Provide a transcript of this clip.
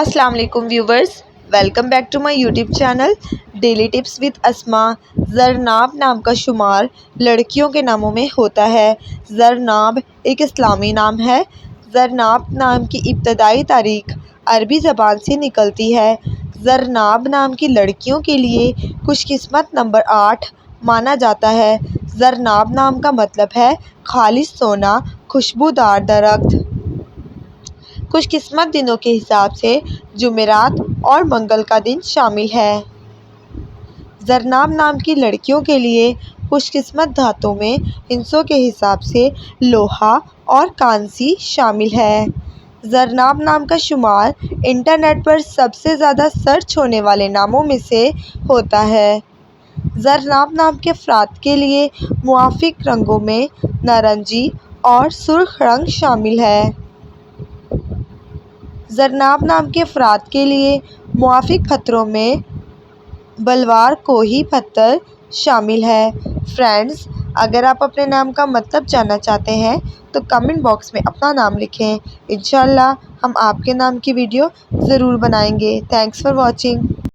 السلام علیکم viewers, welcome back to my YouTube channel daily tips with Asma. Zarnab نام کا شمار لڑکیوں کے ناموں میں ہوتا ہے۔ زرناب ایک اسلامی نام ہے۔ زرناب نام کی ابتدائی تاریخ عربی زبان سے نکلتی ہے۔ زرناب نام کی لڑکیوں کے لیے خوش قسمت نمبر 8 مانا جاتا ہے۔ زرناب نام کا مطلب ہے خالص سونا، خوشبودار درخت۔ خوش قسمت دنوں کے حساب سے جمعرات اور منگل کا دن شامل ہے۔ زرناب نام کی لڑکیوں کے لیے خوش قسمت دھاتوں میں ہندسوں کے حساب سے لوہا اور کانسی شامل ہے۔ زرناب نام کا شمار انٹرنیٹ پر سب سے زیادہ سرچ ہونے والے ناموں میں سے ہوتا ہے۔ زرناب نام کے افراد کے لیے موافق رنگوں میں نارنجی اور سرخ رنگ شامل ہے۔ زرناب نام کے افراد کے لیے موافق پتھروں میں بلوار کوہی پتھر شامل ہے۔ فرینڈز، اگر آپ اپنے نام کا مطلب جاننا چاہتے ہیں تو کمنٹ باکس میں اپنا نام لکھیں۔ انشاءاللہ ہم آپ کے نام کی ویڈیو ضرور بنائیں گے۔ Thanks for watching.